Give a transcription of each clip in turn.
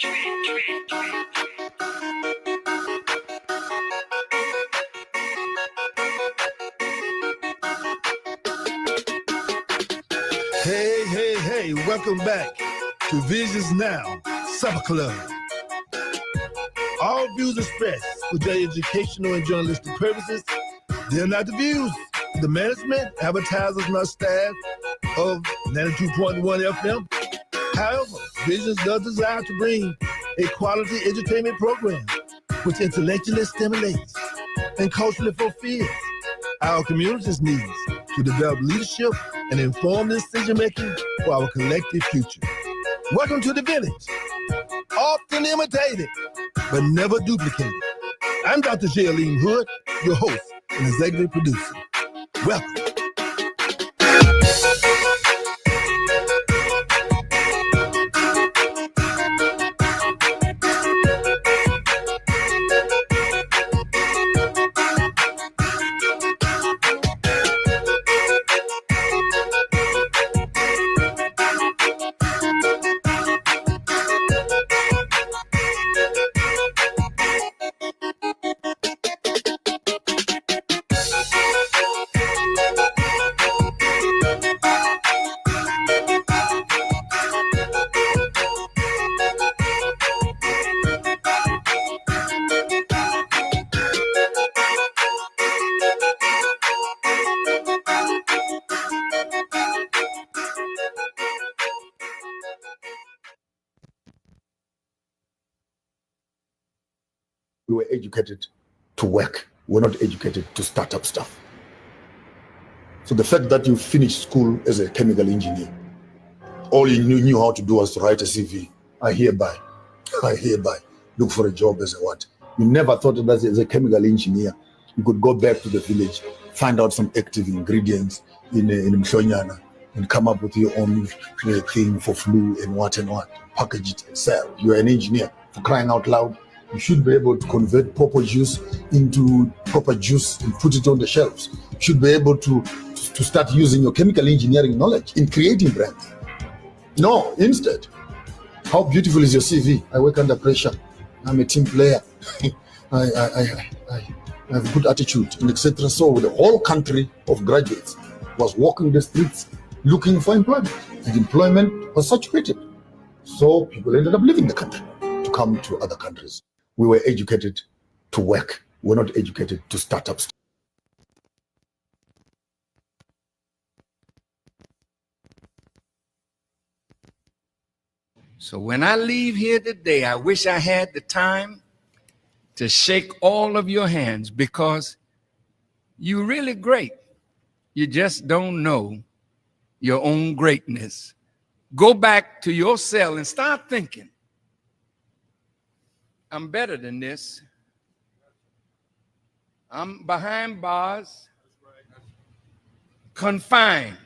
Hey, welcome back to Visions Now Supper Club. All views expressed for their educational and journalistic purposes, they're not the views of the management, advertisers, and our staff of 92.1 FM. However, Visions does desire to bring a quality entertainment program which intellectually stimulates and culturally fulfills our community's needs to develop leadership and informed decision-making for our collective future. Welcome to the village. Often imitated, but never duplicated. I'm Dr. Jaylene Hood, your host and executive producer. Welcome. We were educated to work. We're not educated to start up stuff. So the fact that you finished school as a chemical engineer, all you knew how to do was to write a CV. I hereby look for a job as a what? You never thought that as a chemical engineer, you could go back to the village, find out some active ingredients in Mhlonyana, and come up with your own thing for flu and what, package it and sell. You're an engineer, for crying out loud. You should be able to convert purple juice into proper juice and put it on the shelves. You should be able to start using your chemical engineering knowledge in creating brands. No, instead, how beautiful is your CV? I work under pressure. I'm a team player. I have good attitude, and etc. So the whole country of graduates was walking the streets looking for employment, and employment was saturated. So people ended up leaving the country to come to other countries. We were educated to work. We're not educated to start up. So when I leave here today, I wish I had the time to shake all of your hands, because you're really great. You just don't know your own greatness. Go back to your cell and start thinking, I'm better than this. I'm behind bars, confined.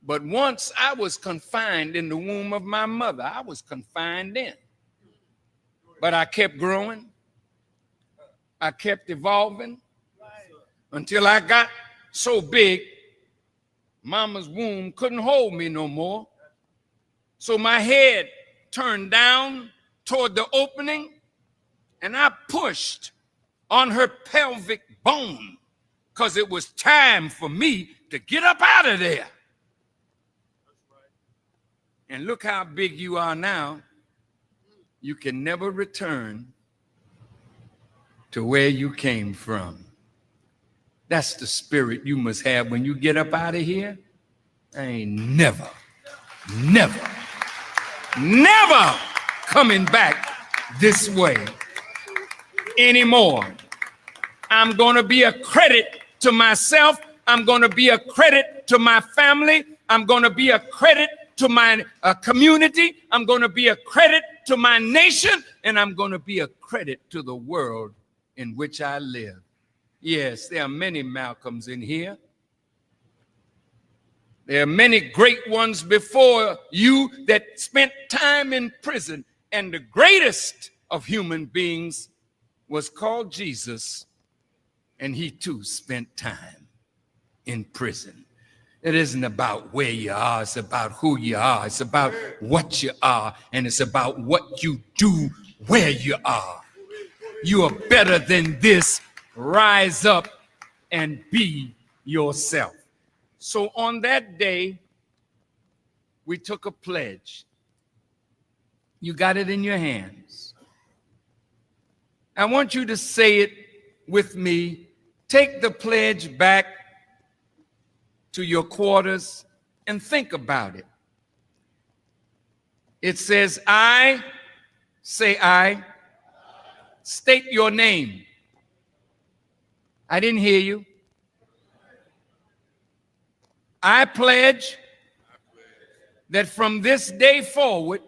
But once I was confined in the womb of my mother, I was confined in. But I kept growing. I kept evolving until I got so big, mama's womb couldn't hold me no more. So my head turned down toward the opening, and I pushed on her pelvic bone because it was time for me to get up out of there. And look how big you are now. You can never return to where you came from. That's the spirit you must have when you get up out of here. I ain't never coming back this way anymore. I'm going to be a credit to myself. I'm going to be a credit to my family. I'm going to be a credit to my community. I'm going to be a credit to my nation, and I'm going to be a credit to the world in which I live. Yes, there are many Malcolms in here. There are many great ones before you that spent time in prison, and the greatest of human beings was called Jesus, and he too spent time in prison. It isn't about where you are, it's about who you are. It's about what you are, and it's about what you do where you are. You are better than this. Rise up and be yourself. So on that day, we took a pledge. You got it in your hands. I want you to say it with me. Take the pledge back to your quarters and think about it. It says, I, say I, state your name. I didn't hear you. I pledge that from this day forward,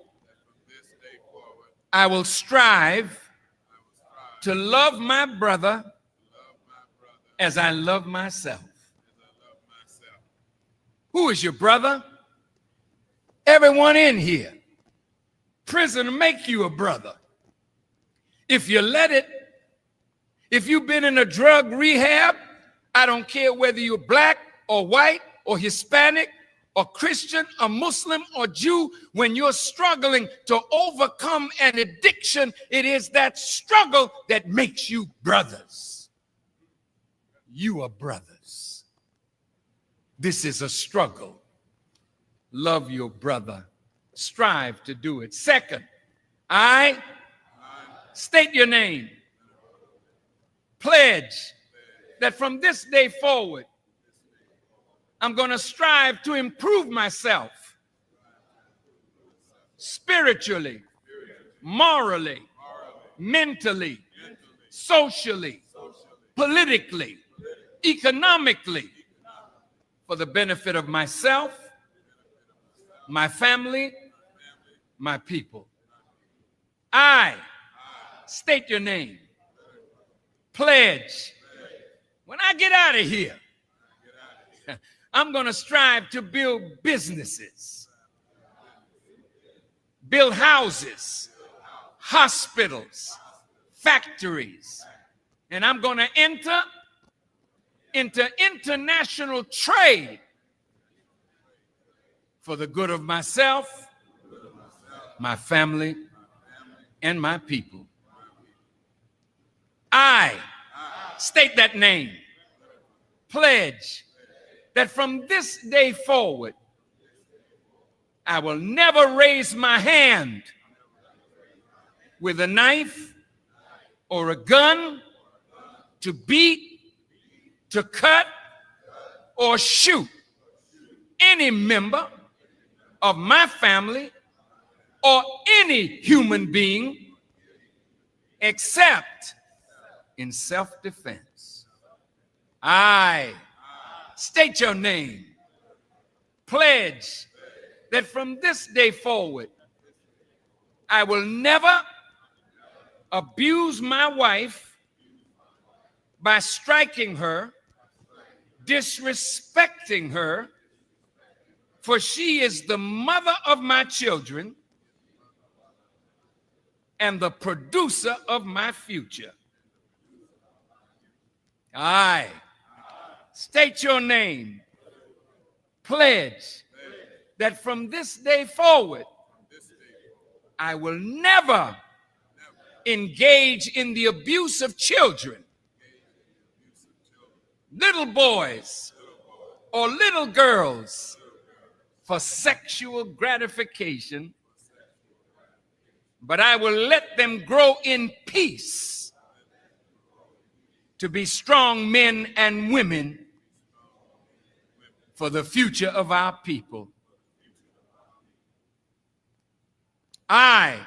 I will strive to love my brother as I love myself. Who is your brother? Everyone in here. Prison will make you a brother. If you let it, if you've been in a drug rehab, I don't care whether you're black or white or Hispanic or Christian or Muslim or Jew, when you're struggling to overcome an addiction, it is that struggle that makes you brothers. You are brothers. This is a struggle. Love your brother. Strive to do it. Second, I state your name. Pledge that from this day forward, I'm going to strive to improve myself spiritually, morally, mentally, socially, politically, economically, for the benefit of myself, my family, my people. I state your name. Pledge. When I get out of here, I'm going to strive to build businesses, build houses, hospitals, factories, and I'm going to enter into international trade for the good of myself, my family, and my people. I state that name. Pledge that from this day forward, I will never raise my hand with a knife or a gun to beat, to cut, or shoot any member of my family or any human being except in self-defense. I state your name. Pledge that from this day forward, I will never abuse my wife by striking her, disrespecting her, for she is the mother of my children and the producer of my future. I state your name. Pledge that from this day forward, I will never engage in the abuse of children, little boys or little girls, for sexual gratification, but I will let them grow in peace to be strong men and women for the future of our people. I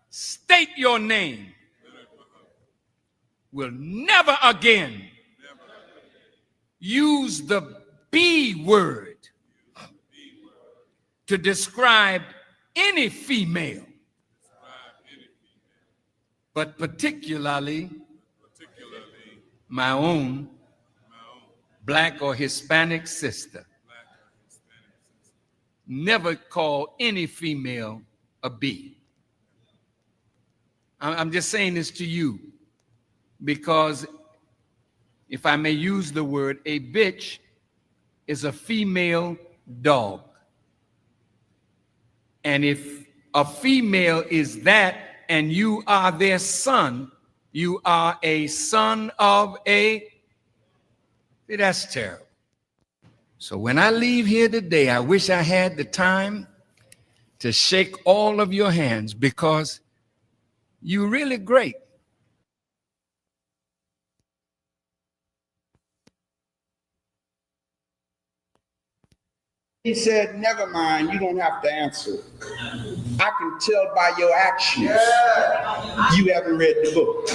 state your name. Will never again use the B word to describe any female, but particularly my own black or Hispanic sister. Never call any female a B. I'm just saying this to you because, if I may use the word, a bitch is a female dog. And if a female is that and you are their son, you are a son of a, see, that's terrible. So when I leave here today, I wish I had the time to shake all of your hands because you're really great. He said, never mind, you don't have to answer. I can tell by your actions you haven't read the book.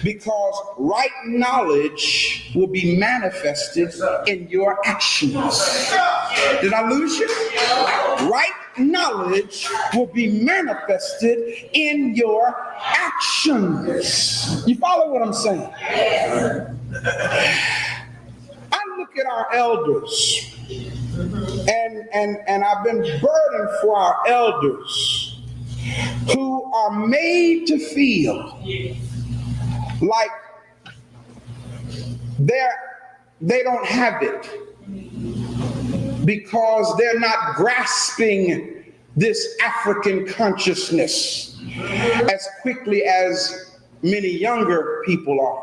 Because right knowledge will be manifested in your actions. Did I lose you? Right knowledge will be manifested in your actions. You follow what I'm saying? I look at our elders. And I've been burdened for our elders who are made to feel like they don't have it because they're not grasping this African consciousness as quickly as many younger people are.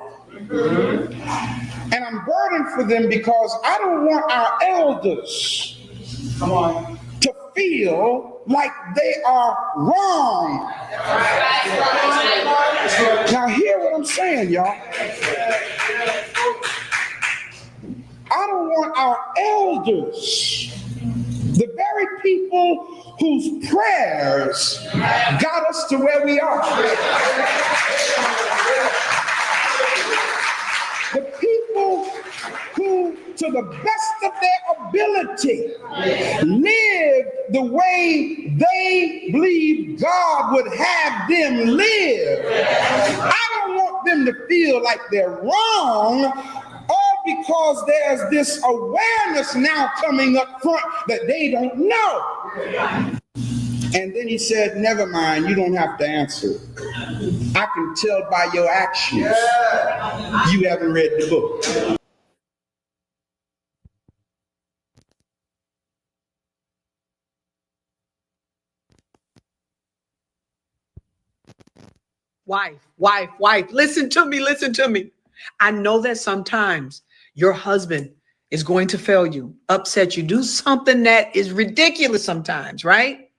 And I'm burdened for them because I don't want our elders to feel like they are wrong. Now hear what I'm saying, y'all. I don't want our elders, the very people whose prayers got us to where we are, the people who, to the best of their ability, live the way they believe God would have them live. I don't want them to feel like they're wrong, all because there's this awareness now coming up front that they don't know. And then he said, never mind, you don't have to answer. I can tell by your actions you haven't read the book. Wife, listen to me. I know that sometimes your husband is going to fail you, upset you, do something that is ridiculous sometimes, right?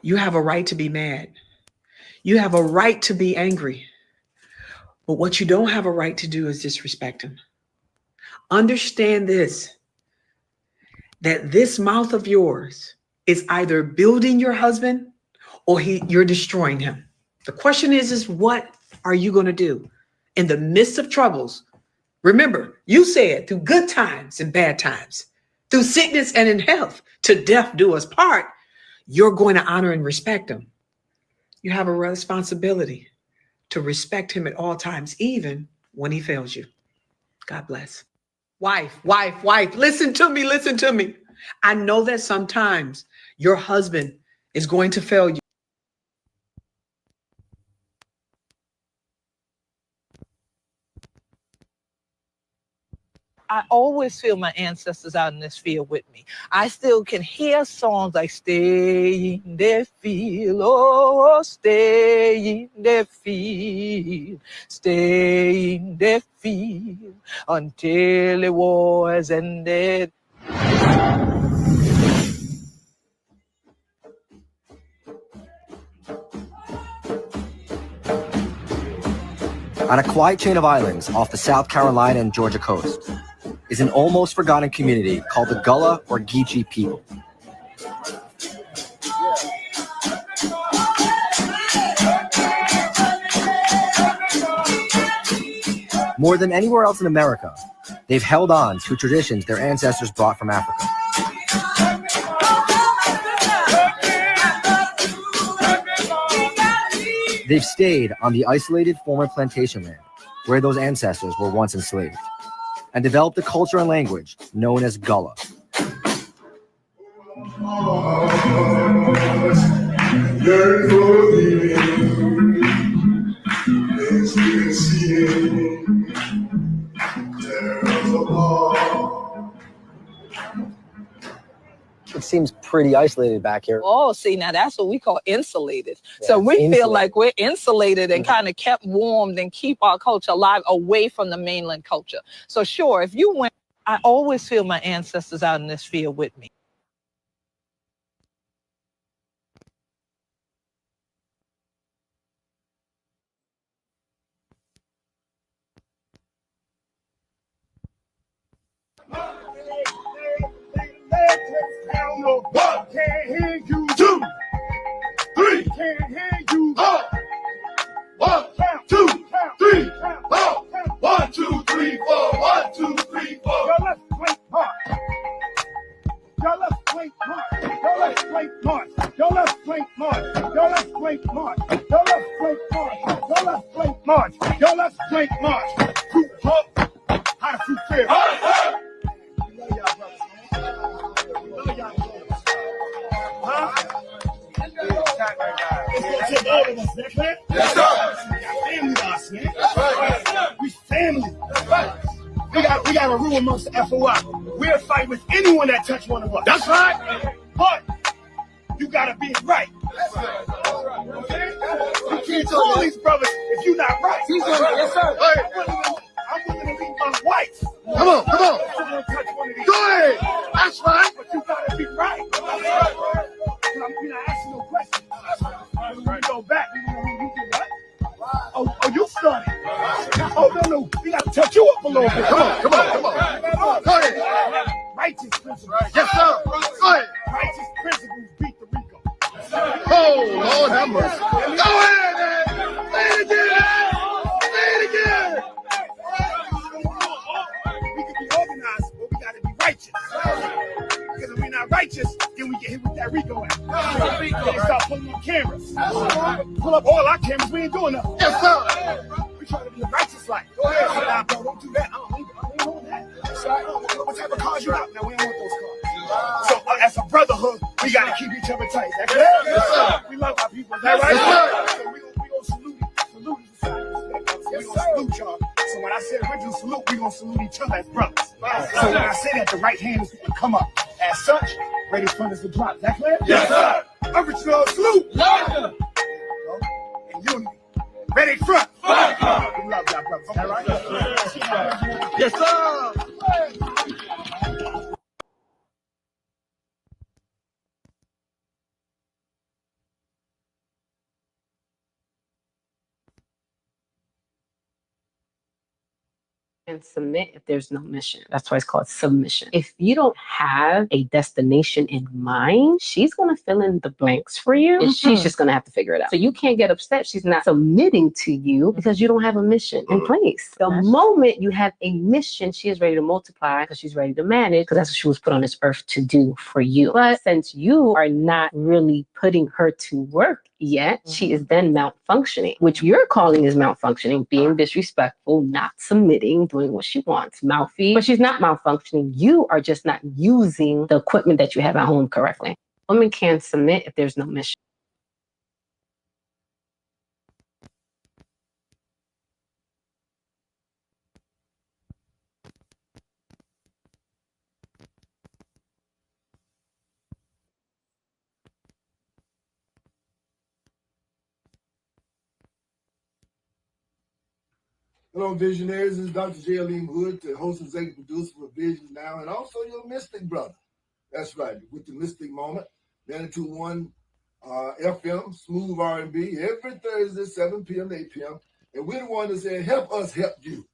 You have a right to be mad. You have a right to be angry. But what you don't have a right to do is disrespect him. Understand this, that this mouth of yours is either building your husband or you're destroying him. The question is what are you going to do in the midst of troubles? Remember, you said through good times and bad times, through sickness and in health, to death do us part. You're going to honor and respect him. You have a responsibility to respect him at all times, even when he fails you. God bless. Wife, listen to me. I know that sometimes your husband is going to fail you. I always feel my ancestors out in this field with me. I still can hear songs like stay in the field, oh, stay in the field, stay in the field until the war has ended. On a quiet chain of islands off the South Carolina and Georgia coast is an almost forgotten community called the Gullah or Geechee people. More than anywhere else in America, they've held on to traditions their ancestors brought from Africa. They've stayed on the isolated former plantation land where those ancestors were once enslaved and developed a culture and language known as Gullah. There's a It seems pretty isolated back here. Oh, see, now that's what we call insulated. Yeah, so we feel insulated. like we're insulated and kind of kept warmed and keep our culture alive away from the mainland culture. So sure, if you went, I always feel my ancestors out in this field with me. One, can't hear you. 2, 3, can't hear you. 4. 1, 2, 3, 4. 1, 2, 3, 4. 1, 2, 3, 4. Y'all let's play march. Y'all let's play march. Y'all let's play march. Y'all let's play march. Y'all let's play march. Y'all let's play march. Y'all let's play march. Y'all let's play march. Fruit hop. How does fruit feel? We love y'all brothers, man. We love y'all brothers. Huh? It's gonna take all of us, that clear? Yes, sir. We got family us, man. That's right. We family. That's right. We got a rule amongst the FOI. We'll fight with anyone that touch one of us. That's right. But you gotta be right. That's right. Okay? You can't call these brothers if you're not right. Yes, sir. I'm willing to leave my wife. Come on. Go ahead. That's right. But you gotta be right. That's right. We're not asking no questions. When we go back, you do what? Oh, you started. Oh, no. We got to touch you up a little bit. Come on. Go ahead. Righteous principles. Yes, sir. Go ahead. Righteous principles beat the Rico. Oh, Lord have mercy. Go ahead, man. Say it again. We can be organized, but we got to be righteous. Because if we're not righteous, then we get hit with that Rico Act. They start pulling up cameras. Pull up all our cameras, we ain't doing nothing. Yes, sir. We try to be a righteous life. Go ahead. Nah, bro, don't do that. I ain't on that. Sorry. What type of cars you got? Now, we don't want those cars. So, as a brotherhood, we got to keep each other tight. That's right? Yes, sir. We love our people. Is that right? Yes, sir. So, we gonna salute each other. We're going to salute y'all. So when I say original salute, we're going to salute each other as brothers. So when I say that, the right hand is going to come up. As such, ready for us to drop. Is that clear? Yes, sir. Original salute. Yeah. And unity. Ready front. We love y'all brothers. Is that right? Yes, sir. And submit if there's no mission. That's why it's called submission. If you don't have a destination in mind, she's going to fill in the blanks for you and she's just going to have to figure it out. So you can't get upset. She's not submitting to you because you don't have a mission in place. The moment you have a mission, she is ready to multiply because she's ready to manage because that's what she was put on this earth to do for you. But since you are not really putting her to work yet, she is then malfunctioning, which you're calling is malfunctioning, being disrespectful, not submitting, doing what she wants, mouthy, but she's not malfunctioning. You are just not using the equipment that you have at home correctly. Women can submit if there's no mission. Hello, Visionaries. This is Dr. J. Aleem Hood, the host and executive producer for Visions Now, and also your Mystic brother. That's right, with the Mystic Moment, 92.1 FM, Smooth R&B, every Thursday, 7 p.m. to 8 p.m. And we're the one that said, help us help you.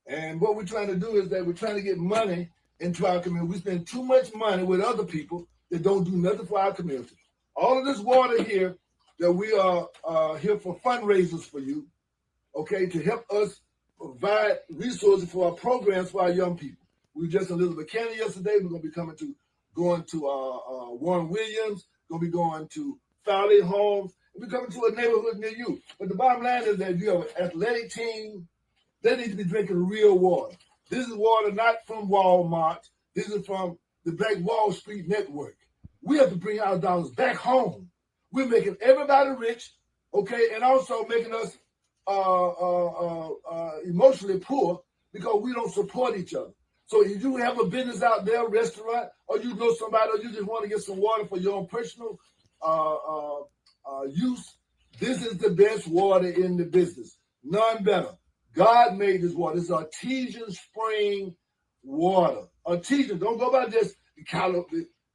And what we're trying to do is that we're trying to get money into our community. We spend too much money with other people that don't do nothing for our community. All of this water here, that we are here for fundraisers for you, okay, to help us provide resources for our programs for our young people. We were just in Elizabeth County yesterday. We're going to be going to Warren Williams, going to be going to Fowley Homes. We're coming to a neighborhood near you. But the bottom line is that if you have an athletic team, they need to be drinking real water. This is water not from Walmart. This is from the Black Wall Street Network. We have to bring our dollars back home. We're making everybody rich, okay, and also making us emotionally poor because we don't support each other. So if you have a business out there, restaurant, or you know somebody, or you just want to get some water for your own personal use, this is the best water in the business. None better. God made this water. It's artesian spring water. Artesian. Don't go by just the color.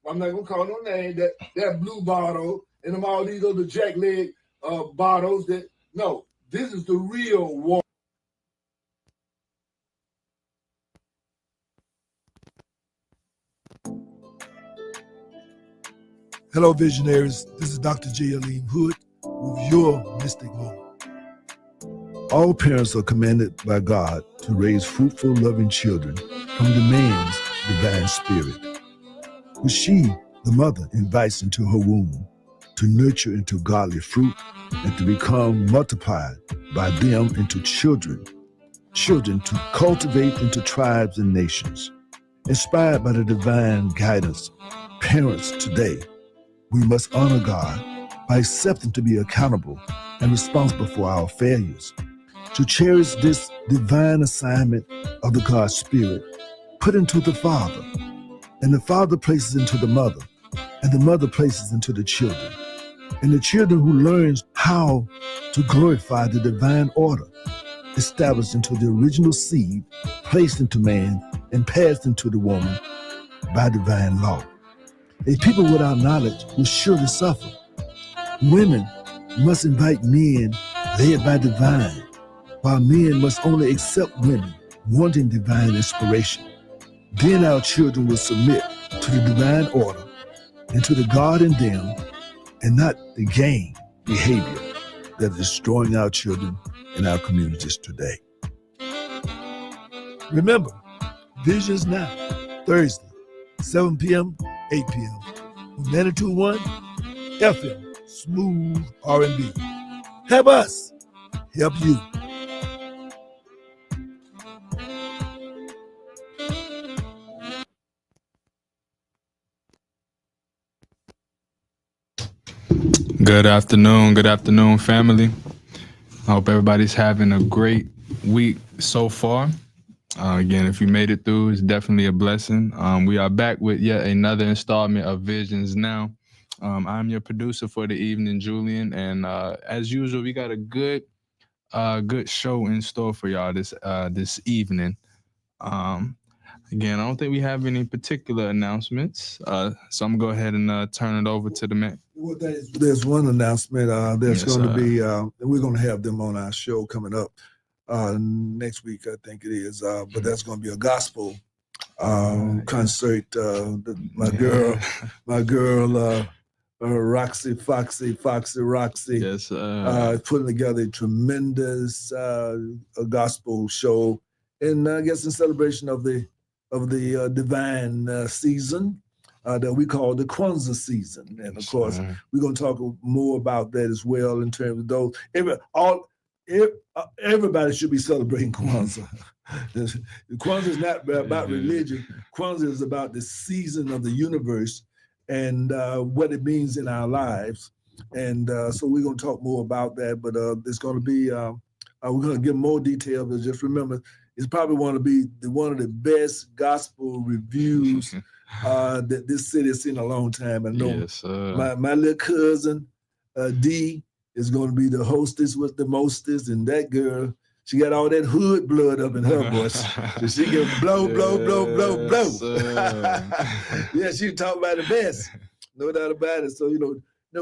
I'm not gonna call no name. That blue bottle and them all these other jackleg bottles. No, this is the real water. Hello, visionaries. This is Dr. J. Aleem Hood with your Mystic Moment. All parents are commanded by God to raise fruitful, loving children from the man's divine spirit, who she, the mother, invites into her womb to nurture into godly fruit and to become multiplied by them into children to cultivate into tribes and nations. Inspired by the divine guidance, parents today, we must honor God by accepting to be accountable and responsible for our failures. To cherish this divine assignment of the God Spirit put into the Father, and the Father places into the mother, and the mother places into the children, and the children who learns how to glorify the divine order established into the original seed placed into man and passed into the woman by divine law. A people without knowledge will surely suffer. Women must invite men led by divine, while men must only accept women wanting divine inspiration. Then our children will submit to the divine order and to the God in them, and not the game behavior that is destroying our children and our communities today. Remember, Visions Now, Thursday, 7 p.m., 8 p.m. on 92.1 FM, Smooth R&B. Help us help you. Good afternoon, family. I hope everybody's having a great week so far. Again, if you made it through, it's definitely a blessing. We are back with yet another installment of Visions Now. I'm your producer for the evening, Julian, and as usual, we got a good show in store for y'all this evening. Again, I don't think we have any particular announcements, so I'm gonna go ahead and turn it over to the man. Well, there's one announcement. There's going to be, we're going to have them on our show coming up next week, I think it is. But that's going to be a gospel concert. My girl, Roxy, Foxy, Yes, putting together a tremendous gospel show, and I guess in celebration of the divine season. That we call the Kwanzaa season. And of course, we're going to talk more about that as well in terms of those. Everybody should be celebrating Kwanzaa. Kwanzaa is not about religion. Kwanzaa is about the season of the universe and what it means in our lives. And so we're going to talk more about that, but it's going to be, we're going to give more detail, but just remember, it's probably one of the best gospel reviews that this city has seen in a long time. I know my little cousin, D, is going to be the hostess with the mostest, and that girl, she got all that hood blood up in her voice. So she can blow. Yeah, she talk about the best. No doubt about it. So,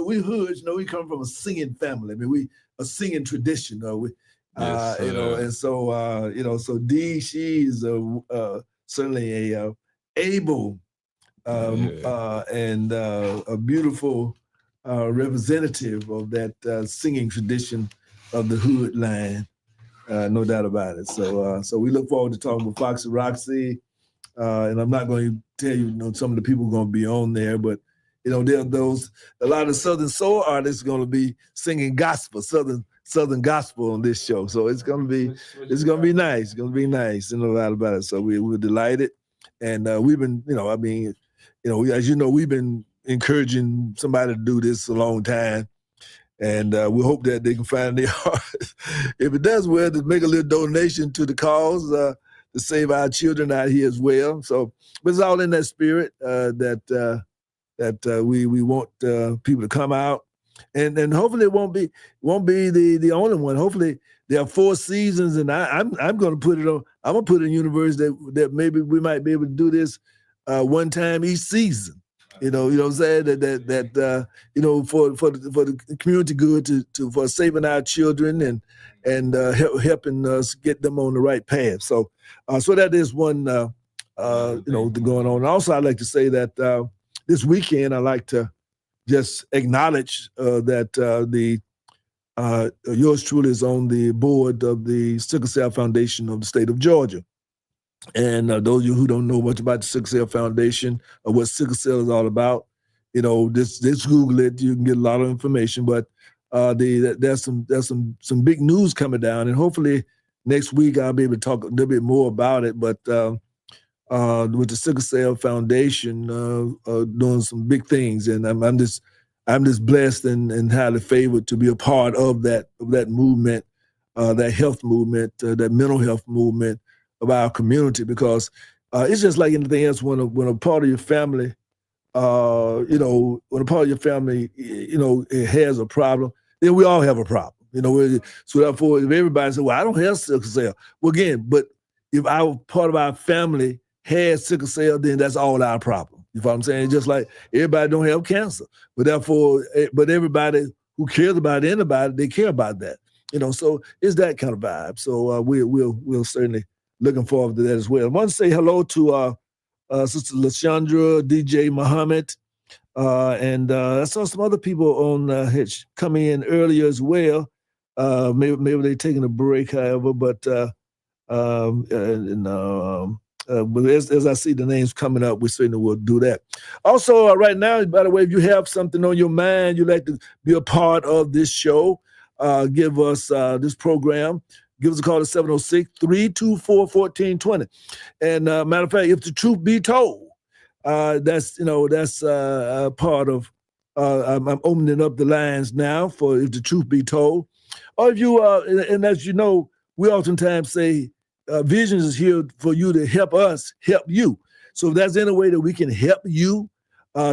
we hoods, we come from a singing family. I mean, we a singing tradition. And so, so D, she's certainly a able and a beautiful representative of that singing tradition of the hood line, no doubt about it. So we look forward to talking with Foxy Roxy, and I'm not going to tell you, some of the people are going to be on there, but there are a lot of Southern soul artists going to be singing gospel, Southern gospel on this show. So it's going to be nice. It's going to be nice, no doubt about it. So we're delighted, and we've been, as you know, we've been encouraging somebody to do this a long time, and we hope that they can find their heart. If it does well, to make a little donation to the cause, to save our children out here as well. So, but it's all in that spirit that we want people to come out, and hopefully it won't be the only one. Hopefully there are 4 seasons, and I'm going to put it on. I'm going to put it in universe that maybe we might be able to do this one time each season. You know what I'm saying? That for the community good for saving our children and helping us get them on the right path. So that is one going on. And also, I'd like to say that this weekend I like to just acknowledge that yours truly is on the board of the Sickle Cell Foundation of the state of Georgia. And those of you who don't know much about the Sickle Cell Foundation or what sickle cell is all about, just Google it. You can get a lot of information. But there's some big news coming down, and hopefully next week I'll be able to talk a little bit more about it. But with the Sickle Cell Foundation doing some big things, and I'm just blessed and highly favored to be a part of that movement, that health movement, that mental health movement of our community, because it's just like anything else. When a part of your family, when a part of your family, it has a problem, then we all have a problem. So therefore, if everybody says, "Well, I don't have sickle cell," well, again, but if part of our family has sickle cell, then that's all our problem. You know what I'm saying? Just like everybody don't have cancer, but everybody who cares about anybody, they care about that. So it's that kind of vibe. So we'll certainly looking forward to that as well. I want to say hello to Sister Lashandra, DJ Muhammad, and I saw some other people on Hitch coming in earlier as well. Maybe they're taking a break, however, but as I see the names coming up, we certainly will do that. Also, right now, by the way, if you have something on your mind, you'd like to be a part of this show, give us this program. Give us a call at 706-324-1420. And matter of fact, if the truth be told, that's part of. I'm opening up the lines now for if the truth be told. Or if you and as you know, we oftentimes say Visions is here for you to help us help you. So if there's any way that we can help you,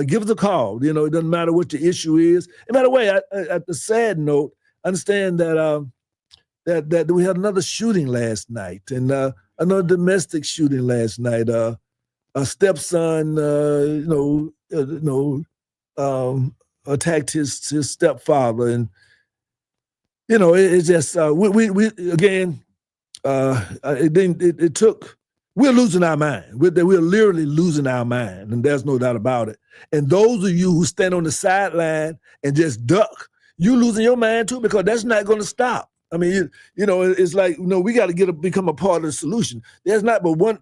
give us a call. It doesn't matter what your issue is. And by the way, at the sad note, understand that. That we had another shooting last night, and another domestic shooting last night. A stepson, attacked his stepfather, and it's just we again. It took. We're losing our mind. We're literally losing our mind, and there's no doubt about it. And those of you who stand on the sideline and just duck, you losing your mind too, because that's not going to stop. I mean, it's like, we got to become a part of the solution. There's not but one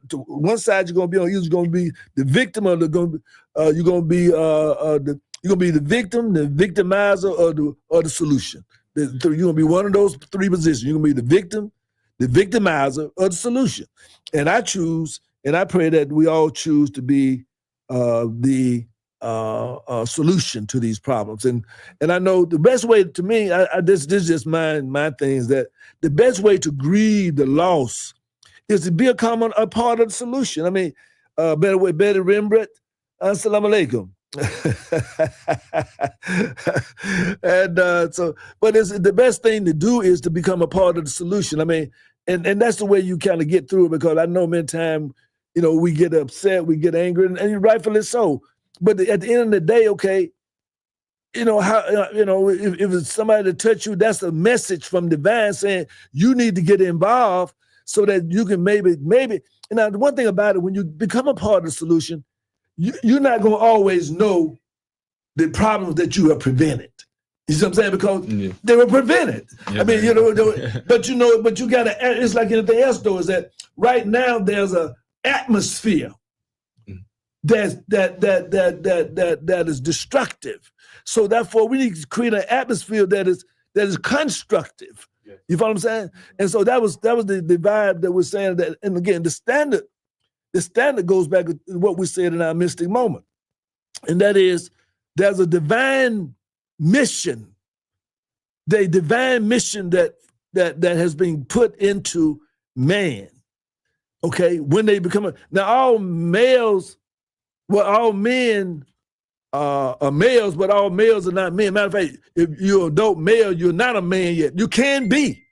side you're going to be on. You're going to be the victim, or you're going to be the victim, the victimizer, or the solution. You're going to be one of those 3 positions. You're going to be the victim, the victimizer, or the solution. And I choose, and I pray that we all choose to be the solution to these problems. And I know the best way, to me, this is just my thing, is that the best way to grieve the loss is to be a part of the solution. I mean, Betty Rembrandt, assalamu alaikum. And but the best thing to do is to become a part of the solution. I mean, and that's the way you kind of get through it, because I know many times, we get upset, we get angry, and rightfully so. But at the end of the day, okay, if it's somebody to touch you, that's a message from divine saying you need to get involved so that you can maybe. And now the one thing about it, when you become a part of the solution, you're not going to always know the problems that you have prevented. You see what I'm saying? Because they were prevented. Yeah, I mean, but you got to. It's like anything else, though. Is that right now there's a atmosphere that is destructive. So therefore, we need to create an atmosphere that is constructive. Yeah. You follow what I'm saying? And so that was the vibe that we're saying that. And again, the standard goes back to what we said in our mystic moment, and that is there's a divine mission, the divine mission that has been put into man Okay, when they become now all males, well, all men are males, but all males are not men. Matter of fact, if you're an adult male, you're not a man yet. You can be.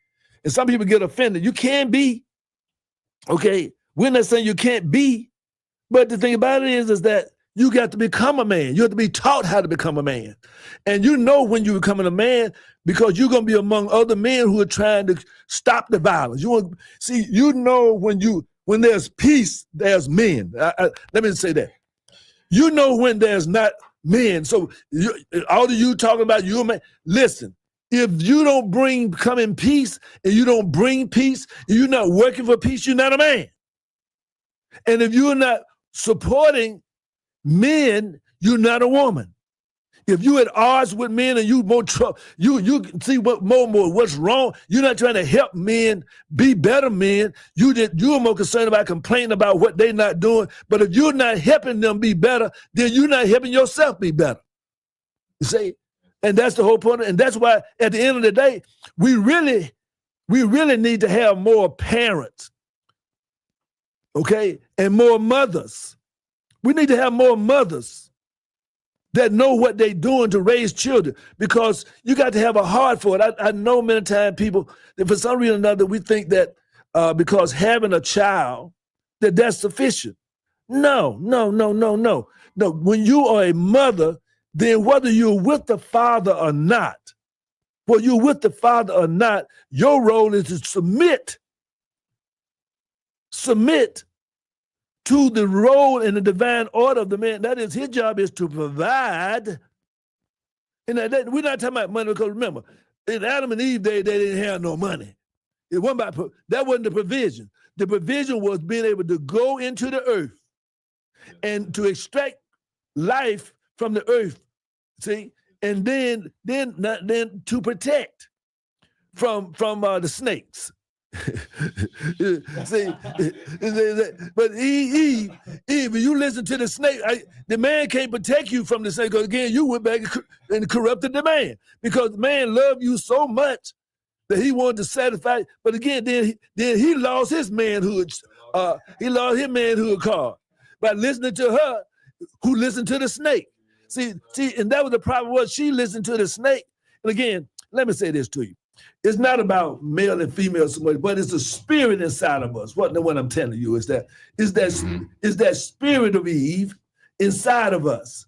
And some people get offended. You can be. Okay, we're not saying you can't be, but the thing about it is that you got to become a man. You have to be taught how to become a man. And you know when you're becoming a man because you're going to be among other men who are trying to stop the violence. You want see, you know when there's peace, there's men. Let me say that. You know when there's not men. So all of you talking about you, man, listen. If you don't come in peace and you don't bring peace, and you're not working for peace, you're not a man. And if you're not supporting men, you're not a woman. If you at odds with men and you more trouble, you can see what's wrong. You're not trying to help men be better men. You're more concerned about complaining about what they're not doing. But if you're not helping them be better, then you're not helping yourself be better. You see? And that's the whole point. And that's why at the end of the day, we really need to have more parents, okay, and more mothers. We need to have more mothers that know what they're doing to raise children, because you got to have a heart for it. I know many times people, that for some reason or another, we think that because having a child, that's sufficient. No. When you are a mother, then whether you're with the father or not, your role is to submit to the role and the divine order of the man. That is, his job is to provide. And we're not talking about money, because remember, in Adam and Eve, they didn't have no money. That wasn't the provision. The provision was being able to go into the earth and to extract life from the earth, see, and then to protect from the snakes. See, but Eve, if you listen to the snake, the man can't protect you from the snake, because again, you went back and corrupted the man, because the man loved you so much that he wanted to satisfy. But again, then he lost his manhood. He lost his manhood card by listening to her, who listened to the snake. See, and that was the problem, was she listened to the snake. And again, let me say this to you. It's not about male and female so much, but it's the spirit inside of us. What I'm telling you is that spirit of Eve inside of us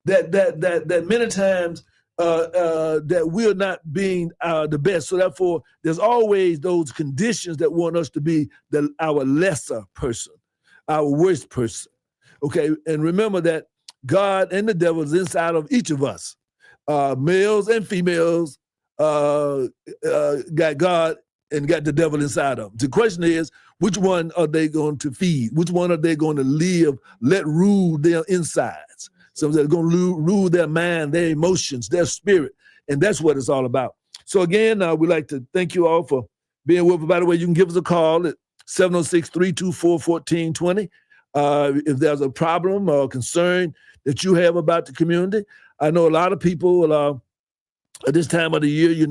that many times that we're not being the best. So therefore, there's always those conditions that want us to be our lesser person, our worst person. Okay, and remember that God and the devil is inside of each of us. Males and females got God and got the devil inside of them. The question is, which one are they going to feed? Which one are they going to let rule their insides? So they're going to rule their mind, their emotions, their spirit. And that's what it's all about. So again, we'd like to thank you all for being with us. By the way, you can give us a call at 706-324-1420. If there's a problem or concern that you have about the community. I know a lot of people at this time of the year,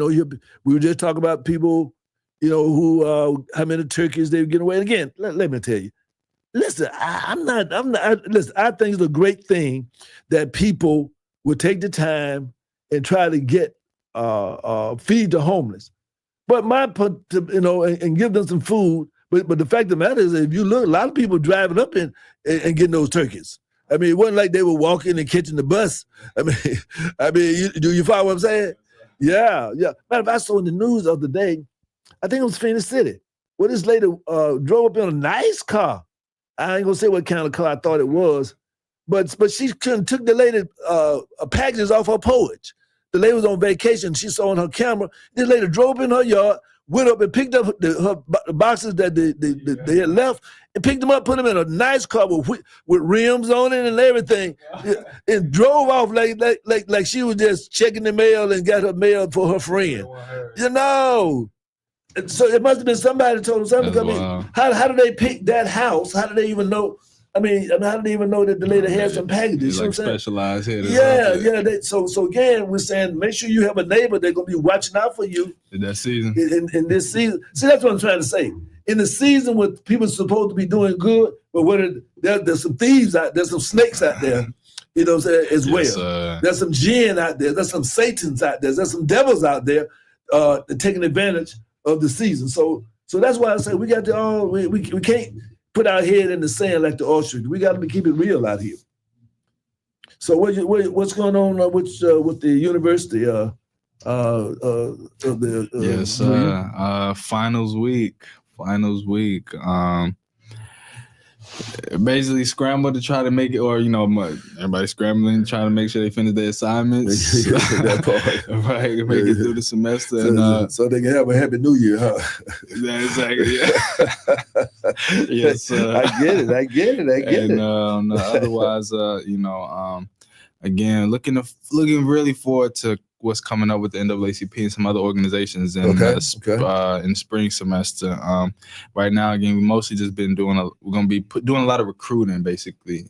we were just talking about people, who how many turkeys they were getting away. And again, let me tell you, listen, listen, I think it's a great thing that people would take the time and try to get feed the homeless, but and give them some food. But the fact of the matter is, if you look, a lot of people driving up and getting those turkeys. I mean, it wasn't like they were walking and catching the bus. I mean, do you follow what I'm saying? Yeah. Matter of fact, I saw in the news the other day, I think it was Phoenix City, where this lady drove up in a nice car. I ain't gonna say what kind of car I thought it was, but she took the lady packages off her porch. The lady was on vacation. She saw on her camera. This lady drove up in her yard, went up and picked up her boxes that they had left, and picked them up, put them in a nice car with rims on it and everything, and drove off like she was just checking the mail and got her mail for her friend. So it must have been somebody that told them something. Wow. How do they pick that house? How do they even know? How do they even know that the lady had some packages? Like specialized here. Yeah. So again, we're saying make sure you have a neighbor that's gonna be watching out for you in that season. In this season. See, that's what I'm trying to say. in the season when people are supposed to be doing good, but there's some thieves out there's some snakes out there, you know what I'm saying, as well. There's some jinn out there, there's some satans out there, there's some devils out there taking advantage of the season. So that's why I say we got to we can't put our head in the sand like the ostrich. We got to keep it real out here. So what's going on with the university? Finals week. Basically scramble to try to make it, or everybody scrambling, trying to make sure they finish their assignments. That part. Right, make it through the semester, and so they can have a happy new year, huh? Yeah, exactly. Yeah. Yes, I get it. And otherwise, again, looking really forward to what's coming up with the NAACP and some other organizations in in spring semester. Right now, again, we mostly just been doing doing a lot of recruiting basically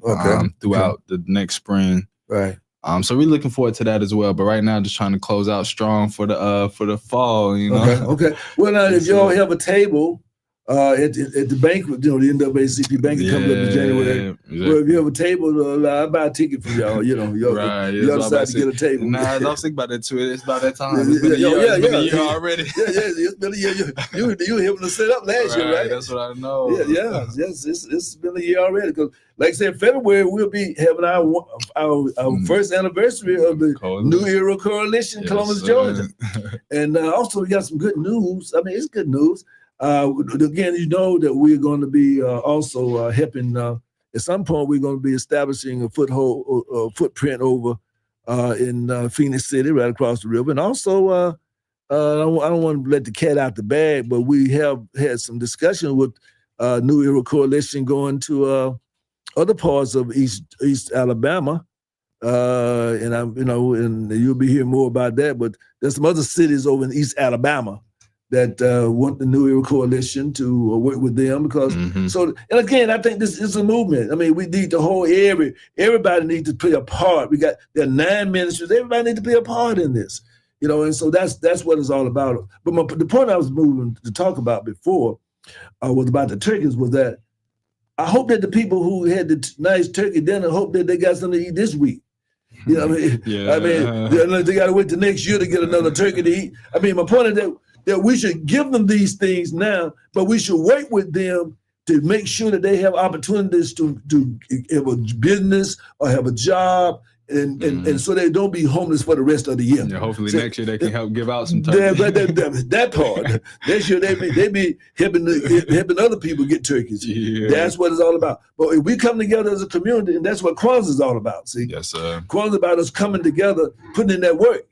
throughout the next spring. Right. So we're looking forward to that as well. But right now, just trying to close out strong for the fall. Okay. Well, now if y'all have a table at the banquet, the NAACP banquet comes up in January. Well, if you have a table, I'll buy a ticket for y'all. Y'all decide to get a table. Nah, I was thinking about that too. It's about that time. It's been a year already. It's been a year. You were helping to set up last year, right? That's what I know. Yes. It's been a year already. Because, like I said, February we'll be having our first anniversary of the New Era Coalition, Columbus, Georgia, and also we got some good news. I mean, it's good news. Again, that we're going to be also helping. At some point, we're going to be establishing a footprint over in Phoenix City, right across the river. And also, I don't want to let the cat out the bag, but we have had some discussion with New Era Coalition going to other parts of East Alabama, and you'll be hearing more about that. But there's some other cities over in East Alabama that want the New Era Coalition to work with them because and again, I think this is a movement. I mean, we need the whole area. Everybody needs to play a part. There are 9 ministries. Everybody needs to play a part in this, and so that's what it's all about. But the point I was moving to talk about before was about the turkeys. Was that I hope that the people who had the nice turkey dinner hope that they got something to eat this week. You know what I mean? Yeah. I mean, they got to wait till next year to get another turkey to eat. I mean, my point is that we should give them these things now, but we should wait with them to make sure that they have opportunities to have a business or have a job, and so they don't be homeless for the rest of the year. Yeah, hopefully next year they can help give out some turkeys. That part. Next year they be helping other people get turkeys. Yeah. That's what it's all about. But if we come together as a community, and that's what Kwanzaa is all about. See, yes, sir. Kwanzaa is about us coming together, putting in that work.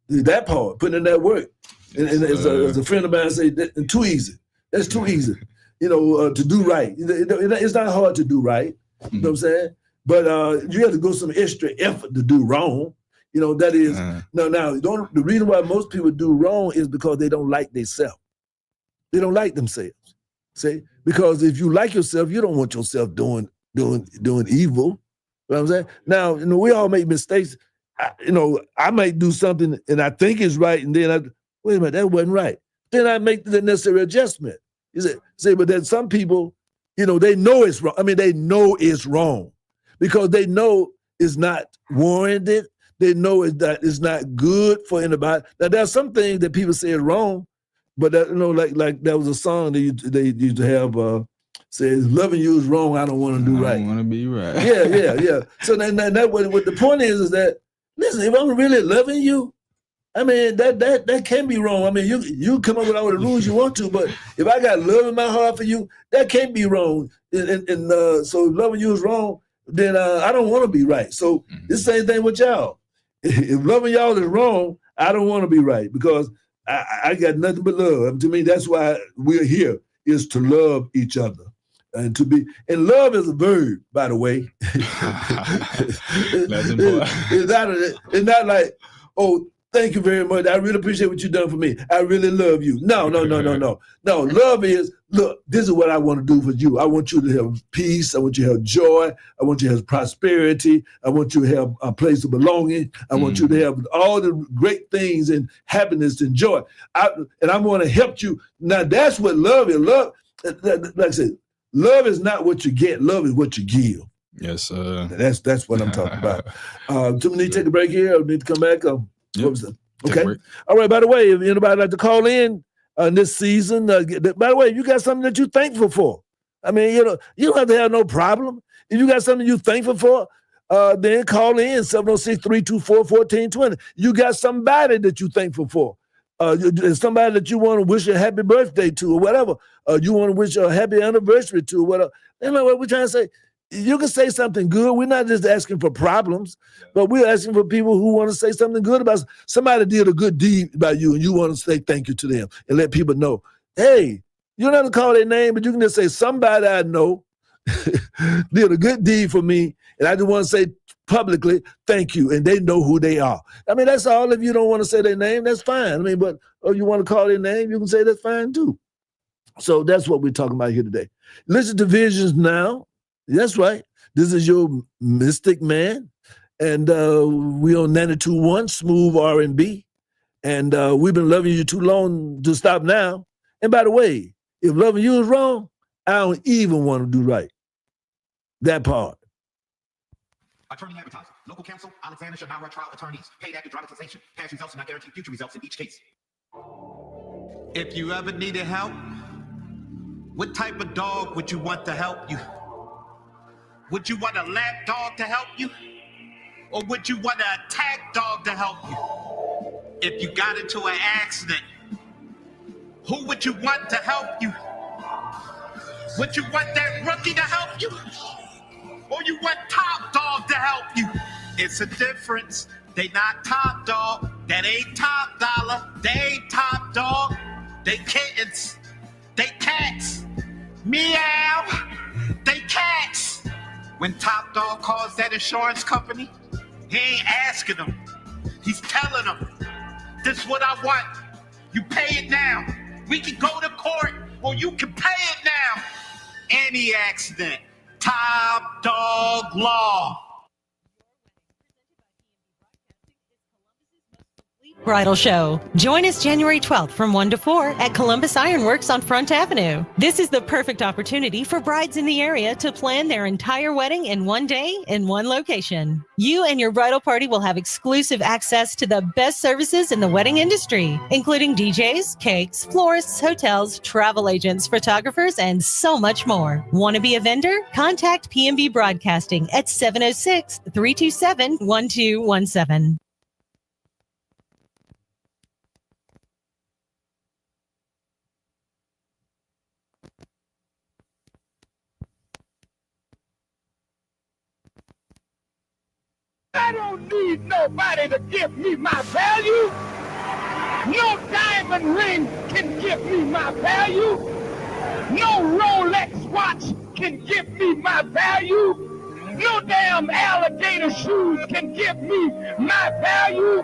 That part, putting in that work. And as a friend of mine said, that's too easy. That's too easy, to do right. It's not hard to do right. You know what I'm saying? But you have to go some extra effort to do wrong. That is the reason why most people do wrong is because they don't like themselves. They don't like themselves. See? Because if you like yourself, you don't want yourself doing evil. You know what I'm saying? Now, we all make mistakes. I might do something and I think it's right, and then wait a minute, that wasn't right. Then I make the necessary adjustment. You say, but then some people, they know it's wrong. I mean, they know it's wrong because they know it's not warranted. They know it's not good for anybody. Now, there's some things that people say is wrong, but like there was a song they used to have says, "Loving you is wrong. I don't want to do right. I want to be right." Yeah. So then that what the point is that listen, if I'm really loving you, I mean, that can be wrong. I mean, you come up with all the rules you want to, but if I got love in my heart for you, that can't be wrong. And so if loving you is wrong, then I don't want to be right. So it's the same thing with y'all. If loving y'all is wrong, I don't want to be right because I got nothing but love. To me, that's why we're here, is to love each other. And love is a verb, by the way. That's important. It's not like, oh, thank you very much. I really appreciate what you've done for me. I really love you. No. No, love is, look, this is what I want to do for you. I want you to have peace. I want you to have joy. I want you to have prosperity. I want you to have a place of belonging. I want you to have all the great things and happiness and joy. And I want to help you. Now, that's what love is. like I said, love is not what you get. Love is what you give. Yes, sir. That's what I'm talking about. Do we need to take a break here or need to come back? What was that? Okay. All right. By the way, if anybody like to call in this season, by the way, if you got something that you're thankful for, I mean, you don't have to have no problem. If you got something you're thankful for, then call in 706-324-1420. You got somebody that you're thankful for. Somebody that you want to wish a happy birthday to or whatever. You want to wish a happy anniversary to or whatever. You know what we're trying to say? You can say something good. We're not just asking for problems, but we're asking for people who want to say something good about somebody did a good deed by you, and you want to say thank you to them and let people know, hey, you don't have to call their name, but you can just say somebody I know did a good deed for me, and I just want to say publicly thank you, and they know who they are. I mean, that's all. If you don't want to say their name, that's fine. I mean, but if you want to call their name, you can say that's fine too. So that's what we're talking about here today. Listen to Visions Now. That's right. This is your Mystic Man, and we on 92.1 Smooth R&B, and we've been loving you too long to stop now. And by the way, if loving you is wrong, I don't even want to do right. That part. Attorney advertising. Local counsel, Alexander Shannara trial attorneys. Paid active dramatization. Past results do not guarantee future results in each case. If you ever needed help, what type of dog would you want to help you? Would you want a lap dog to help you? Or would you want an attack dog to help you? If you got into an accident, who would you want to help you? Would you want that rookie to help you? Or you want top dog to help you? It's a difference. They not top dog. That ain't top dollar. They ain't top dog. They kittens. They cats. Meow. They cats. When Top Dog calls that insurance company, he ain't asking them. He's telling them, this is what I want. You pay it now. We can go to court or you can pay it now. Any accident, Top Dog Law. Bridal Show. Join us January 12th from 1 to 4 at Columbus Ironworks on Front Avenue. This is the perfect opportunity for brides in the area to plan their entire wedding in one day in one location. You and your bridal party will have exclusive access to the best services in the wedding industry, including DJs, cakes, florists, hotels, travel agents, photographers, and so much more. Want to be a vendor? Contact PMB Broadcasting at 706-327-1217. I don't need nobody to give me my value. No diamond ring can give me my value. No Rolex watch can give me my value. No damn alligator shoes can give me my value.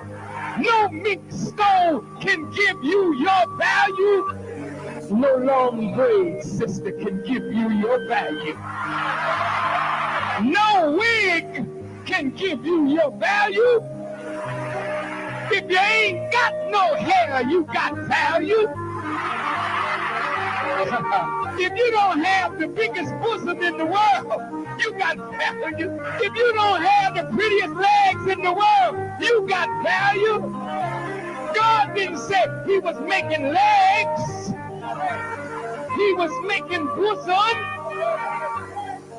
No mink skull can give you your value. No long braids, sister, can give you your value. No wig can give you your value. If you ain't got no hair, you got value. If you don't have the biggest bosom in the world, you got value. If you don't have the prettiest legs in the world, you got value. God didn't say he was making legs. He was making bosom.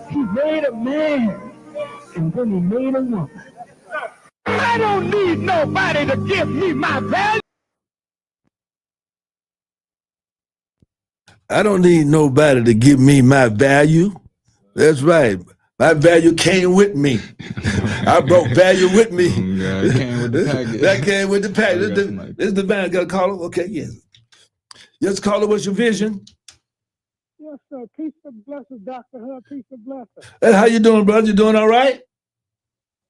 He made a man. And then he made a woman. I don't need nobody to give me my value. I don't need nobody to give me my value. That's right. My value came with me. I brought value with me. It came with the package. That came with the package. This is the man. Got a caller? Okay, yes. Yes, caller, what's your vision? Yes, sir. Peace and blessings, Dr. Hub. Peace and blessings. Hey, how you doing, brother? You doing all right?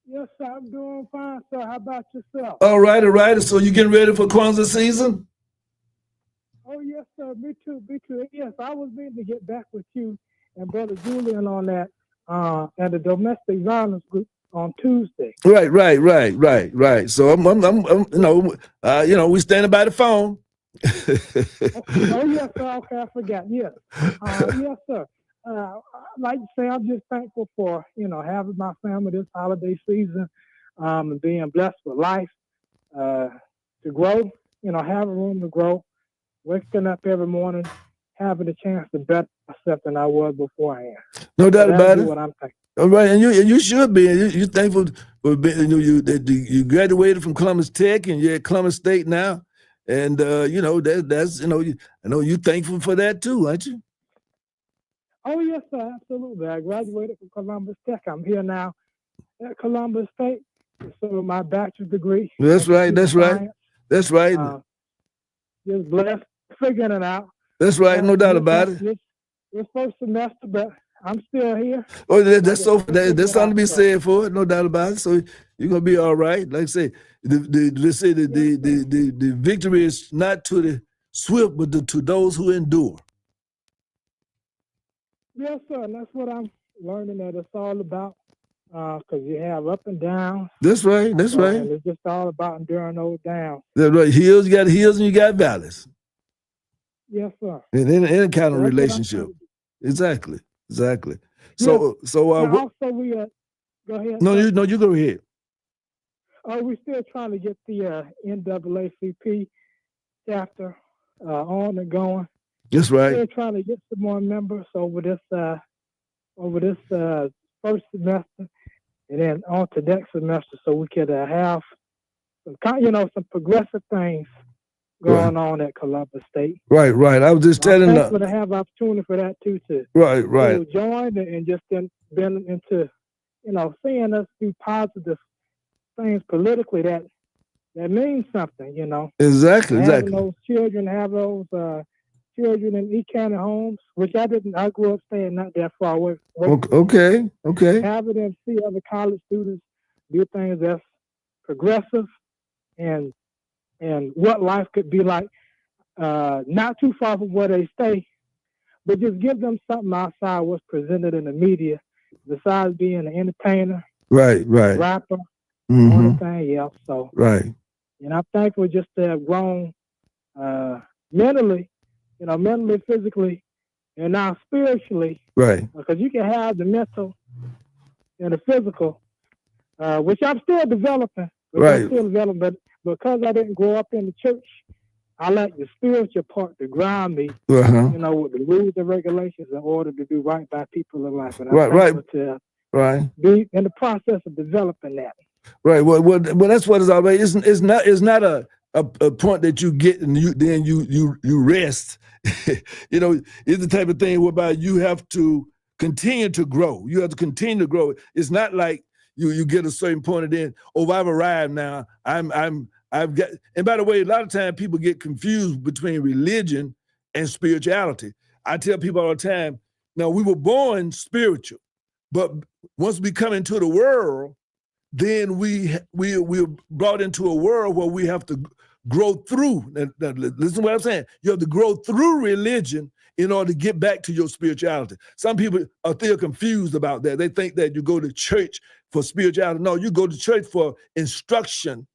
Yes, sir. I'm doing fine, sir. How about yourself? All right, all right. So you getting ready for Kwanzaa season? Oh, yes, sir. Me too. Me too. Yes, I was meaning to get back with you and Brother Julian on that at the domestic violence group on Tuesday. Right. So I'm we standing by the phone. Oh, yes, sir. Okay, I forgot. Yes. Yes, sir. Like you say, I'm just thankful for, having my family this holiday season, and being blessed with life, to grow, have a room to grow, waking up every morning, having a chance to better myself than I was beforehand. No doubt about it. What I'm thankful. All right, and you should be. You thankful for being, that you graduated from Columbus Tech and you're at Columbus State now, and that's I know you're thankful for that too, aren't you? Oh yes, sir, absolutely. I graduated from Columbus Tech. I'm here now at Columbus State, so my bachelor's degree. That's right. That's right. That's right. Just blessed, figuring it out. That's right. No doubt about it. It's first semester, but I'm still here. Oh, that's something to be said for it, no doubt about it. So you're gonna be all right. Like I say, the victory is not to the swift, but to those who endure. Yes, sir. And that's what I'm learning that it's all about. Because you have up and downs. That's right. That's right. And it's just all about enduring those downs. That's right. Hills, you got hills and you got valleys. Yes, sir. In any kind of relationship. Exactly. So also we go ahead. No, you go ahead. We're still trying to get the NAACP chapter on and going. That's right. We're trying to get some more members over this first semester, and then on to next semester, so we could have some progressive things going on at Columbus State. Right. I was just telling them to have opportunity for that too, to join and just been into seeing us do positive things politically that means something. Exactly. Having those children, have those children in E County homes, which I didn't. I grew up staying not that far away. Okay. Having them see other college students do things that's progressive and what life could be like, not too far from where they stay, but just give them something outside what's presented in the media, besides being an entertainer, right, rapper, anything else. So, right. And I'm thankful just to have grown mentally, physically, and now spiritually. Right. Because you can have the mental and the physical, which I'm still developing. Right. But because I didn't grow up in the church, I like the spiritual part to ground me, with the rules and regulations in order to do right by people in life. And I'm thankful to be in the process of developing that. Right. Well, that's what it's all about. It's not a point that you get and you rest. It's the type of thing whereby you have to continue to grow. You have to continue to grow. It's not like you get a certain point and then, I've arrived now. I've got. And by the way, a lot of times people get confused between religion and spirituality. I tell people all the time, now we were born spiritual, but once we come into the world, then we're brought into a world where we have to grow through. Now, listen to what I'm saying. You have to grow through religion in order to get back to your spirituality. Some people are still confused about that. They think that you go to church for spirituality. No, you go to church for instruction,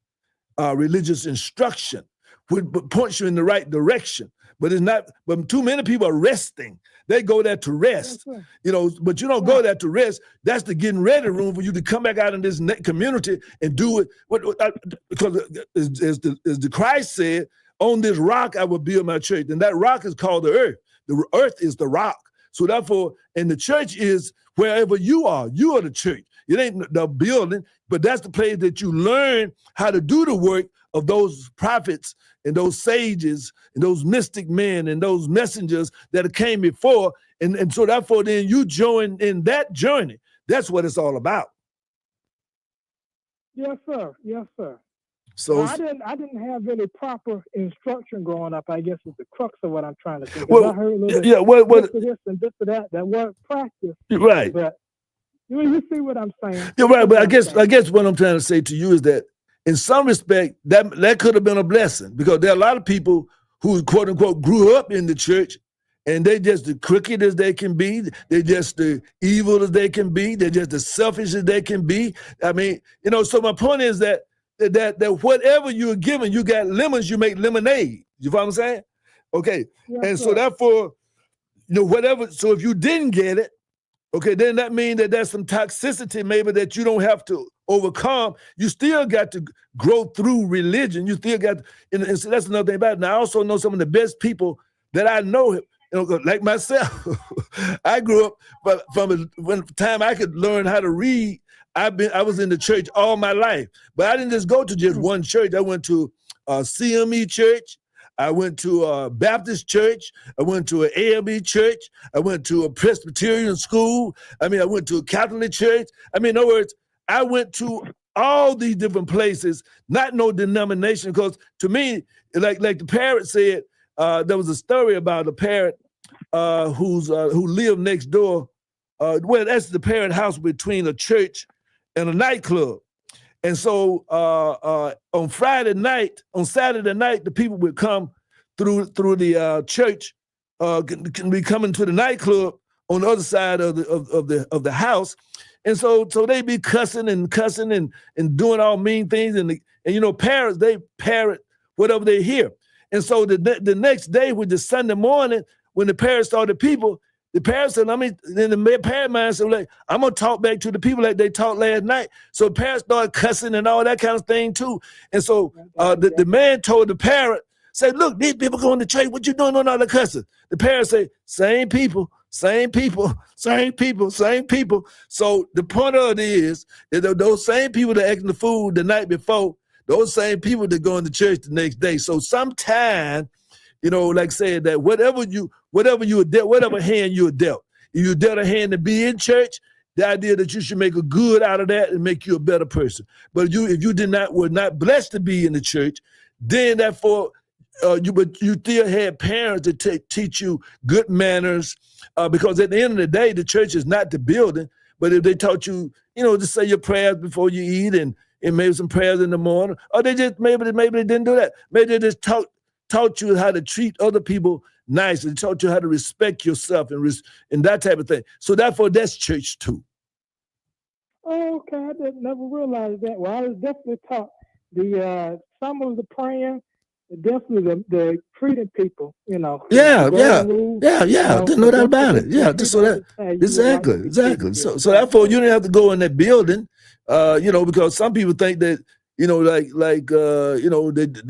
religious instruction, which points you in the right direction. But it's not. But too many people are resting. They go there to rest, but you don't go there to rest. That's the getting ready room for you to come back out in this community and do it. Because as the Christ said, on this rock I will build my church. And that rock is called the earth. The earth is the rock. So therefore, and the church is wherever you are the church. It ain't the building, but that's the place that you learn how to do the work of those prophets and those sages and those mystic men and those messengers that came before. And so therefore then you join in that journey. That's what it's all about. Yes, sir. Yes, sir. So I didn't have any proper instruction growing up, I guess is the crux of what I'm trying to say. Well, I heard a little what this and this and that word practice. Right. But you see what I'm saying? You're right, but I guess what I'm trying to say to you is that in some respect, that could have been a blessing, because there are a lot of people who, quote unquote, grew up in the church and they just the crooked as they can be. They're just the evil as they can be. They're just as selfish as they can be. I mean, so my point is that that whatever you're given, you got lemons, you make lemonade. You follow what I'm saying? Okay. Yes, And sir. so therefore, whatever. So if you didn't get it, okay, then that means that there's some toxicity maybe that you don't have to overcome. You still got to grow through religion. You still got, and so that's another thing about it. And I also know some of the best people that I know, like myself. I grew up, but from the time I could learn how to read, I was in the church all my life. But I didn't just go to just one church. I went to CME church. I went to a Baptist church. I went to an AME church. I went to a Presbyterian school. I went to a Catholic church. In other words, I went to all these different places, not no denomination, because to me, like the parrot said, there was a story about a parrot who lived next door. Well, that's the parent house between a church and a nightclub. And so on Saturday night, the people would come through the church, can be coming to the nightclub on the other side of the house. And so they be cussing and doing all mean things. And parents, they parrot whatever they hear. And so the next day, with the Sunday morning, when the parents saw the people, the parents said, then the parent mind said, like, I'm going to talk back to the people like they talked last night. So the parents started cussing and all that kind of thing too. And so the man told the parent, said, look, these people going to church. What you doing on all the cussing? The parents say, same people. So the point of it is that those same people that acting the fool the night before, those same people that go into church the next day. So sometime, like I said, that whatever hand you are dealt, if you dealt a hand to be in church, the idea that you should make a good out of that and make you a better person. But if you were not blessed to be in the church, then therefore you still had parents to teach you good manners, because at the end of the day, the church is not the building. But if they taught you, to say your prayers before you eat and maybe some prayers in the morning, or they just maybe they didn't do that. Maybe they just taught you how to treat other people nice and taught you how to respect yourself and that type of thing. So therefore, that's church too. Oh, okay. I didn't never realize that. Well, I was definitely taught some of the praying, definitely the treating people, Yeah. No doubt about it. Yeah, just so that exactly. So therefore, you didn't have to go in that building, because some people think that they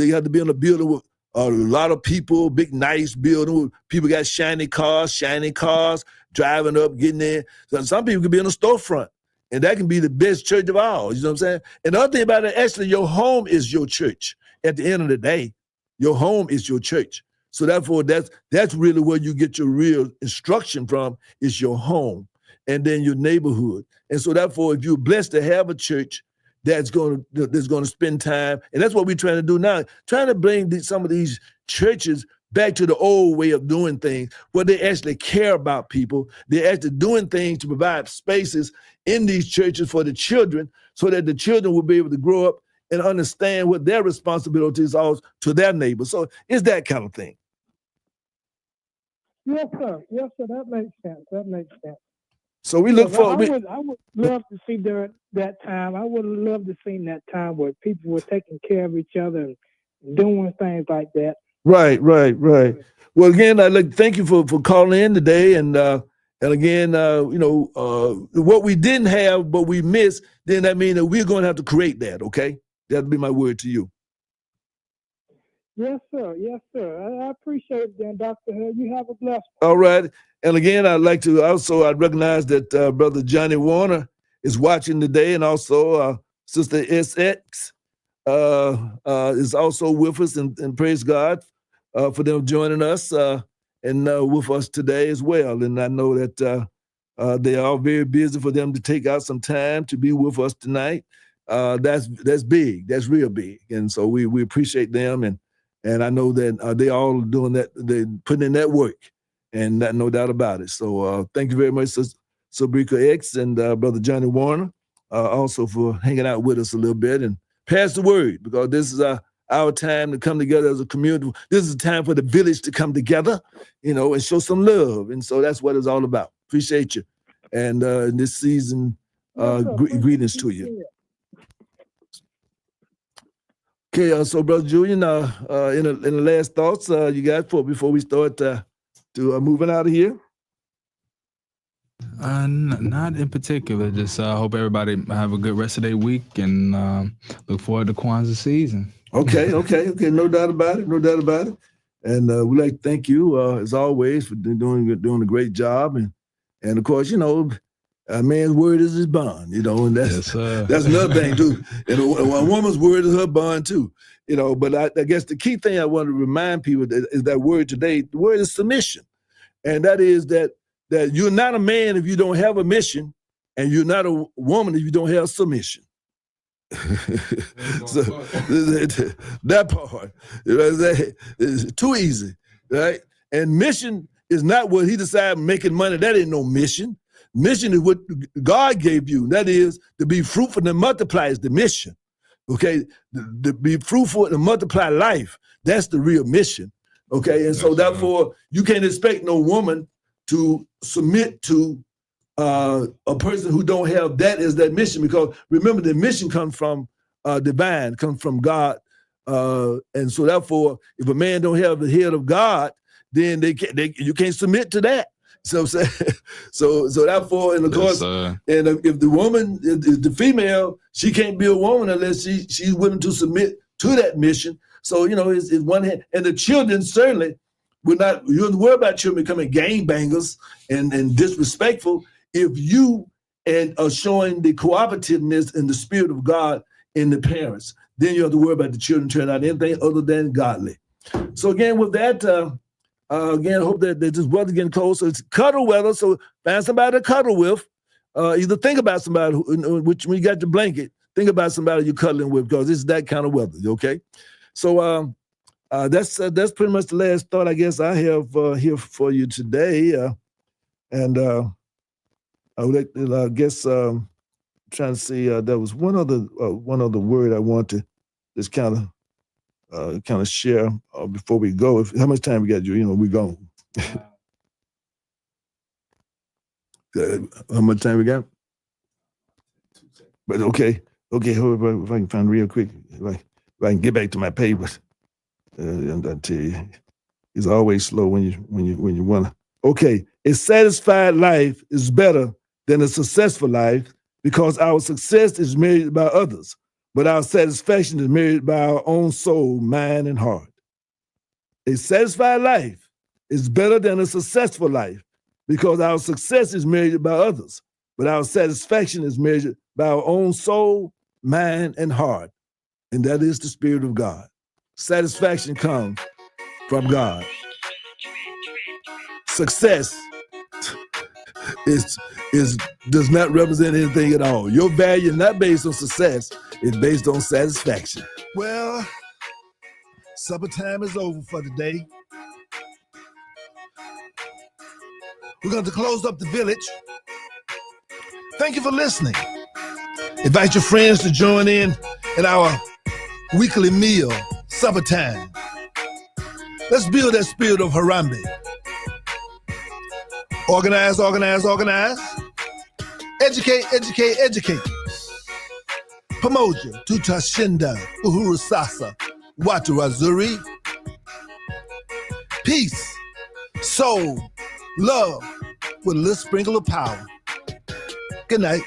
have to be in a building with a lot of people, big nice building. People got shiny cars, driving up, getting there. So some people could be in a storefront, and that can be the best church of all. You know what I'm saying? And the other thing about it, actually, your home is your church. At the end of the day, your home is your church. So therefore, that's really where you get your real instruction from, is your home, and then your neighborhood. And so therefore, if you're blessed to have a church that's going to spend time, and that's what we're trying to do now, trying to bring some of these churches back to the old way of doing things, where they actually care about people. They're actually doing things to provide spaces in these churches for the children, so that the children will be able to grow up and understand what their responsibilities are to their neighbors. So it's that kind of thing. Yes, sir. That makes sense. So we look for. I would love to see that time. I would love to see that time where people were taking care of each other and doing things like that. Right. Well, again, I'd like to thank you for calling in today, and again, what we didn't have but we missed, then that means that we're going to have to create that. Okay, that'll be my word to you. Yes, sir. I appreciate it, then, Dr. Hill. You have a blessed one. All right. And again, I'd recognize that Brother Johnny Warner is watching today, and also Sister SX is also with us, and praise God for them joining us and with us today as well. And I know that they are very busy for them to take out some time to be with us tonight. That's big. That's real big. And so we appreciate them, and I know that they all doing that. They're putting in that work, and no doubt about it. So thank you very much, Sabrika X and Brother Johnny Warner, also for hanging out with us a little bit and pass the word, because this is our time to come together as a community. This is a time for the village to come together, and show some love. And so that's what it's all about. Appreciate you. And this season, greetings to you. Okay, so Brother Julian, in the last thoughts you got before we start to moving out of here? Not in particular. Just hope everybody have a good rest of their week and look forward to Kwanzaa season. Okay. No doubt about it. And we'd like to thank you, as always, for doing a great job. And of course, a man's word is his bond, and that's another thing too. And a woman's word is her bond too, But I guess the key thing I want to remind people is that word today. The word is submission, and that is that you're not a man if you don't have a mission, and you're not a woman if you don't have submission. So that part, it's too easy, right? And mission is not what he decided making money. That ain't no mission. Mission is what God gave you. That is to be fruitful and multiply is the mission. Okay, to be fruitful and multiply life. That's the real mission. Okay, and so therefore you can't expect no woman to submit to a person who don't have that as that mission, because remember the mission comes from divine, comes from God, and so therefore if a man don't have the head of God, then you can't submit to that. So therefore, and of course, and if the woman is the female, she can't be a woman unless she's willing to submit to that mission. So it's one hand, and the children certainly you don't worry about children becoming gangbangers and disrespectful if you are showing the cooperativeness and the spirit of God in the parents. Then you have to worry about the children turning out anything other than godly. So again, with that. Again, I hope that this weather getting cold, so it's cuddle weather. So find somebody to cuddle with. Either think about somebody which when you got your blanket, think about somebody you're cuddling with, because it's that kind of weather. Okay, so that's pretty much the last thought I guess I have here for you today. And I would guess trying to see there was one other word I want to just kind of share before we go. How much time we got, Joe? We go. How much time we got? But okay. Hold on, if I can find real quick, if I can get back to my papers. And I tell you, it's always slow when you wanna. Okay, a satisfied life is better than a successful life because our success is measured by others, but our satisfaction is measured by our own soul, mind, and heart. A satisfied life is better than a successful life because our success is measured by others, but our satisfaction is measured by our own soul, mind, and heart. And that is the Spirit of God. Satisfaction comes from God. Success does not represent anything at all. Your value is not based on success, it's based on satisfaction. Well, supper time is over for today. We're going to close up the village. Thank you for listening. Invite your friends to join in our weekly meal, supper time. Let's build that spirit of Harambe. Organize, organize, organize. Educate, educate, educate. Pamoja, Tutashinda, Uhuru Sasa, Watu Wazuri. Peace, soul, love, with a little sprinkle of power. Good night.